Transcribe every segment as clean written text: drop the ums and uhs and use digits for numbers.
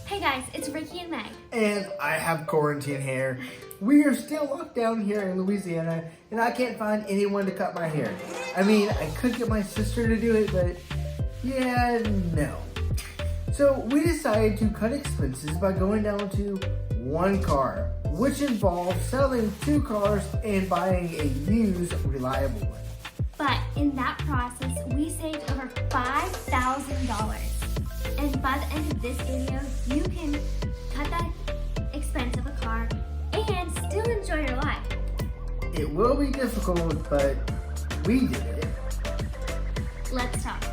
Hey guys, it's Ricky and Meg. And I have quarantine hair. We are still locked down here in Louisiana, and I can't find anyone to cut my hair. I mean, I could get my sister to do it, but yeah, no. So we decided to cut expenses by going down to one car, which involved selling two cars and buying a used, reliable one. But in that process, we saved over $5,000. And by the end of this video, you can cut that expense of a car and still enjoy your life. It will be difficult, but we did it. Let's talk.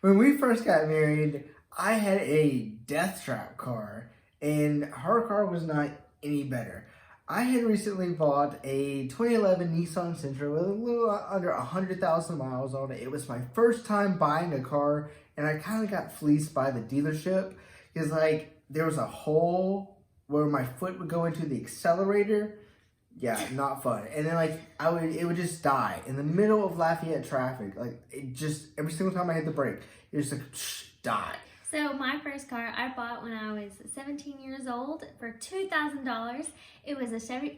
When we first got married, I had a death trap car, and her car was not any better. I had recently bought a 2011 Nissan Sentra with a little under 100,000 miles on it. It was my first time buying a car, and I kind of got fleeced by the dealership because there was a hole where my foot would go into the accelerator. Yeah, not fun. And then it would just die in the middle of Lafayette traffic. Every single time I hit the brake, it was die. So my first car I bought when I was 17 years old for $2,000. It was a Chevy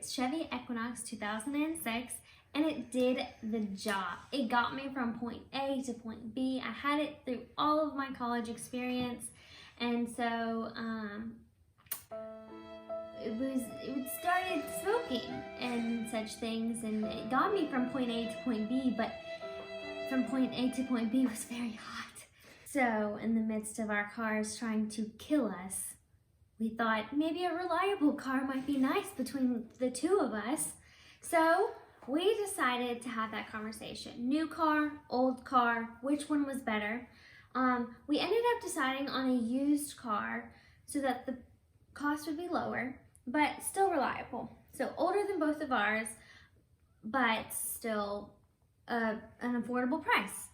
Equinox 2006, and it did the job. It got me from point A to point B. I had it through all of my college experience, and so it started smoking and such things, and it got me from point A to point B, but from point A to point B was very hot. So, in the midst of our cars trying to kill us, we thought maybe a reliable car might be nice between the two of us. So, we decided to have that conversation. New car, old car, which one was better? We ended up deciding on a used car so that the cost would be lower, but still reliable. So, older than both of ours, but still an affordable price.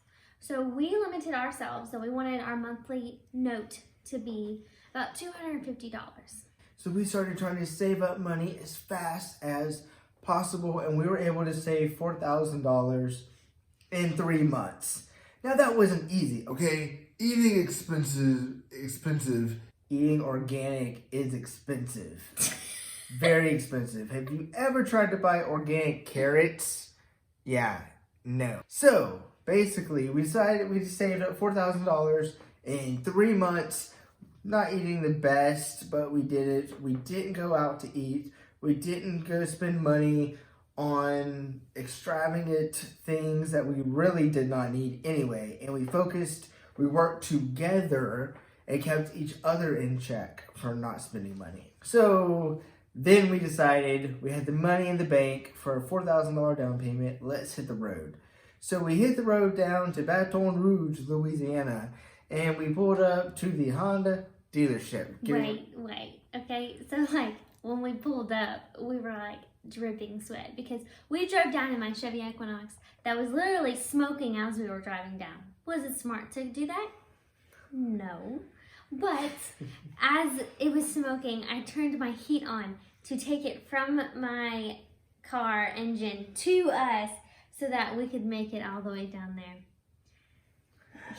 So we limited ourselves, so we wanted our monthly note to be about $250. So we started trying to save up money as fast as possible, and we were able to save $4,000 in 3 months. Now that wasn't easy, okay? Eating expensive. Eating organic is expensive. Very expensive. Have you ever tried to buy organic carrots? Yeah, no. So basically, we decided we saved up $4,000 in 3 months. Not eating the best, but we did it. We didn't go out to eat. We didn't go spend money on extravagant things that we really did not need anyway. And we worked together and kept each other in check for not spending money. So then we decided we had the money in the bank for a $4,000 down payment. Let's hit the road. So we hit the road down to Baton Rouge, Louisiana, and we pulled up to the Honda dealership. Wait. Okay, so when we pulled up, we were dripping sweat because we drove down in my Chevy Equinox that was literally smoking as we were driving down. Was it smart to do that? No. But as it was smoking, I turned my heat on to take it from my car engine to us, so that we could make it all the way down there.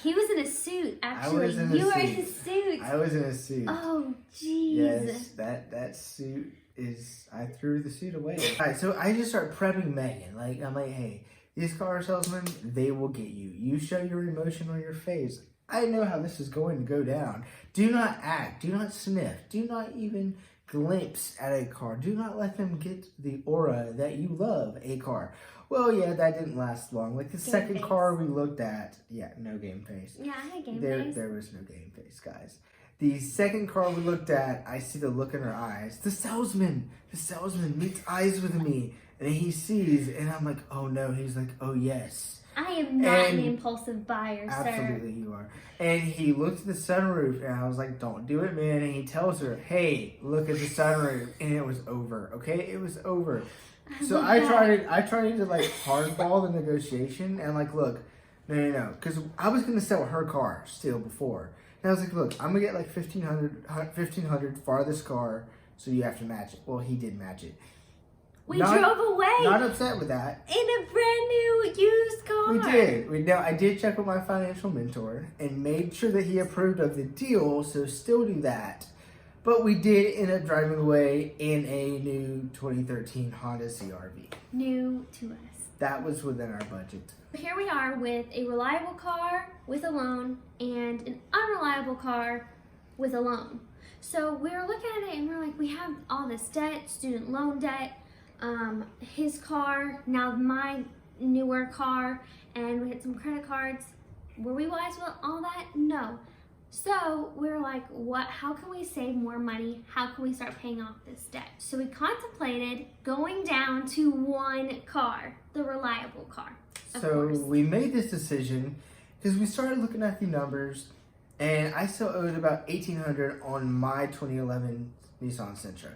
He was in a suit, actually. You were in a suit. I was in a suit. Oh, jeez. Yes, that suit is, I threw the suit away. All right, so I just start prepping Megan. I'm like, hey, these car salesmen, they will get you. You show your emotion on your face. I know how this is going to go down. Do not act. Do not sniff. Do not even glimpse at a car. Do not let them get the aura that you love a car. Well, yeah, that didn't last long. The second car we looked at, yeah, no game face. Yeah, I had game face. There was no game face, guys. The second car we looked at, I see the look in her eyes. The salesman meets eyes with me, and he sees, and I'm like, oh no. He's like, oh yes. I am not an impulsive buyer, sir. Absolutely you are. And he looked at the sunroof, and I was like, don't do it, man. And he tells her, hey, look at the sunroof. And it was over, okay? It was over. So I tried to hardball the negotiation, and look, no. Because I was going to sell her car still before. And I was like, look, I'm going to get $1,500 for this car, so you have to match it. Well, he did match it. We drove away. Not upset with that. In a brand new used car. We did. I did check with my financial mentor and made sure that he approved of the deal, so still do that. But we did end up driving away in a new 2013 Honda CRV. New to us. That was within our budget. Here we are with a reliable car with a loan and an unreliable car with a loan. So we were looking at it and we're like, we have all this debt, student loan debt, his car, now my newer car, and we had some credit cards. Were we wise with all that? No. So we were like, how can we save more money? How can we start paying off this debt? So we contemplated going down to one car, the reliable car. So we made this decision because we started looking at the numbers, and I still owed about $1,800 on my 2011 Nissan Sentra.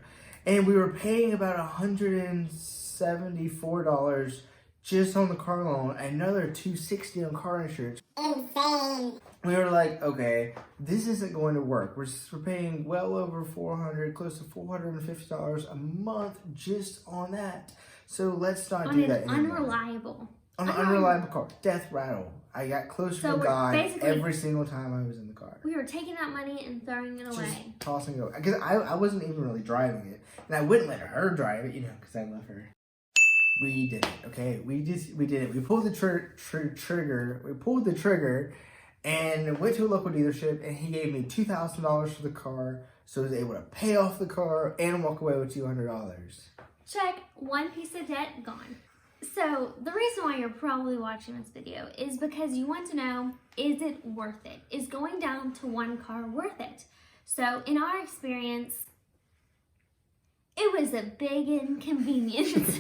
And we were paying about $174 just on the car loan, another $260 on car insurance. Insane. We were like, okay, this isn't going to work. We're paying well over $400, close to $450 a month just on that. So let's not do that anymore. On an unreliable car. Death rattle. I got closer to God every single time I was in the car. We were taking that money and throwing it away. Just tossing it away. Because I wasn't even really driving it. And I wouldn't let her drive it, because I love her. We did it, okay? We did it. We pulled the trigger. We pulled the trigger and went to a local dealership, and he gave me $2,000 for the car, so I was able to pay off the car and walk away with $200. Check, one piece of debt gone. So the reason why you're probably watching this video is because you want to know, is it worth it? Is going down to one car worth it? So in our experience, it was a big inconvenience.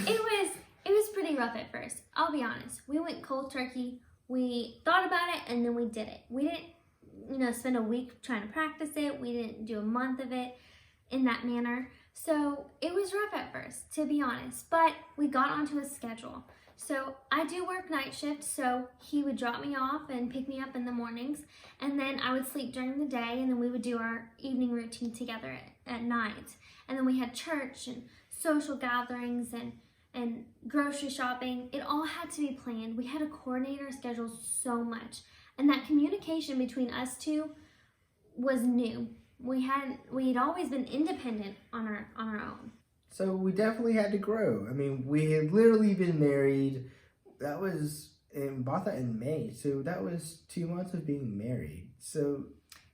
It was pretty rough at first. I'll be honest. We went cold turkey. We thought about it and then we did it. We didn't, spend a week trying to practice it. We didn't do a month of it in that manner. So it was rough at first, to be honest, but we got onto a schedule. So I do work night shift, so he would drop me off and pick me up in the mornings, and then I would sleep during the day, and then we would do our evening routine together at night. And then we had church and social gatherings and grocery shopping. It all had to be planned. We had to coordinate our schedules so much. And that communication between us two was new. We had always been independent on our own. So we definitely had to grow. I mean, we had literally been married. That was, and bought that in May. So that was 2 months of being married. So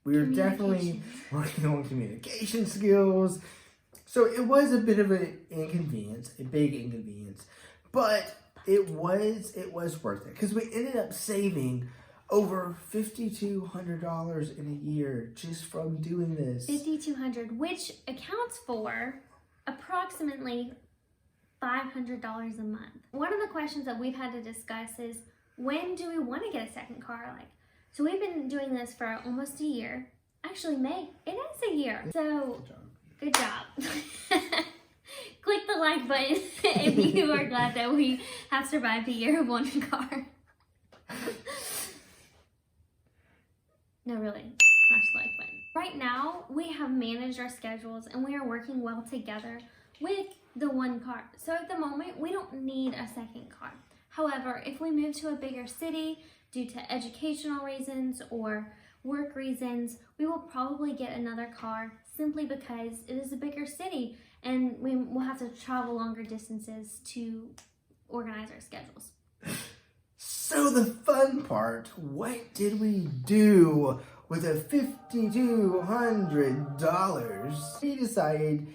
we were definitely working on communication skills. So it was a bit of an inconvenience, a big inconvenience, but it was worth it because we ended up saving over $5,200 in a year just from doing this. $5,200, which accounts for approximately $500 a month. One of the questions that we've had to discuss is, when do we want to get a second car? So we've been doing this for almost a year. Actually, May, it is a year. So good job. Click the like button if you are glad that we have survived a year of one car. No, really, smash the like button. Right now, we have managed our schedules and we are working well together with the one car. So at the moment, we don't need a second car. However, if we move to a bigger city due to educational reasons or work reasons, we will probably get another car simply because it is a bigger city and we will have to travel longer distances to organize our schedules. So the fun part, what did we do with the $5,200? We decided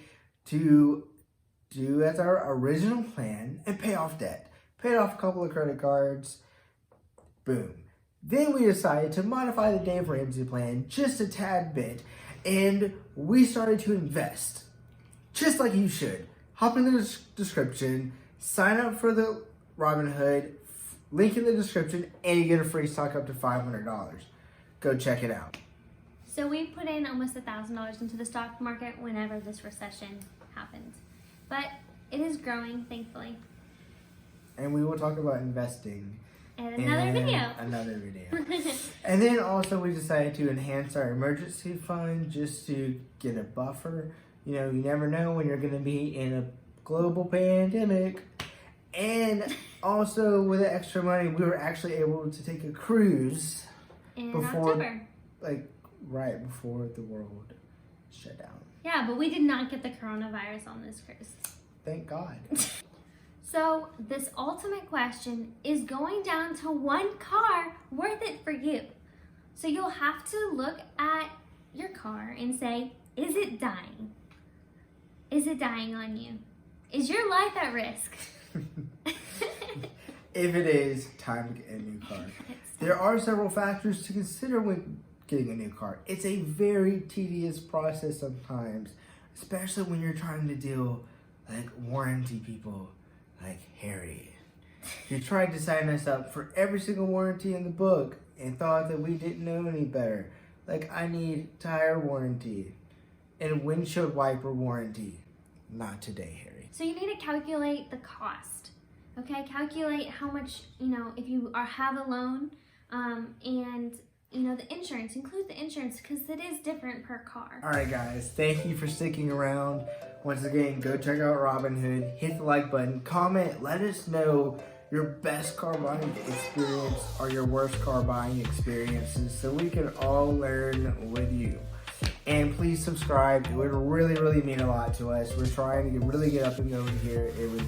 to do as our original plan and pay off debt. Paid off a couple of credit cards, boom. Then we decided to modify the Dave Ramsey plan just a tad bit, and we started to invest, just like you should. Hop in the description, sign up for the Robinhood, link in the description, and you get a free stock up to $500. Go check it out. So we put in almost $1,000 into the stock market whenever this recession happened. But it is growing, thankfully. And we will talk about investing in another video. And then also we decided to enhance our emergency fund just to get a buffer. You never know when you're going to be in a global pandemic. And also with the extra money, we were actually able to take a cruise In October. like right before the world shut down. Yeah, but we did not get the coronavirus on this cruise. Thank God. So this ultimate question, is going down to one car worth it for you? So you'll have to look at your car and say, is it dying? Is it dying on you? Is your life at risk? If it is, time to get a new car. There are several factors to consider when getting a new car. It's a very tedious process sometimes, especially when you're trying to deal like warranty people like Harry. He tried to sign us up for every single warranty in the book and thought that we didn't know any better. Like, I need tire warranty and windshield wiper warranty. Not today, Harry. So you need to calculate the cost. Okay, calculate how much, if you have a loan, and the insurance. Include the insurance because it is different per car. All right, guys. Thank you for sticking around. Once again, go check out Robinhood. Hit the like button. Comment. Let us know your best car buying experience or your worst car buying experiences so we can all learn with you. And please subscribe. It would really, really mean a lot to us. We're trying to really get up and going here. It would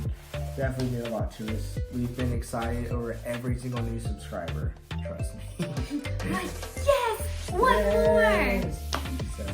definitely mean a lot to us. We've been excited over every single new subscriber. Trust me. Yes! One more! So,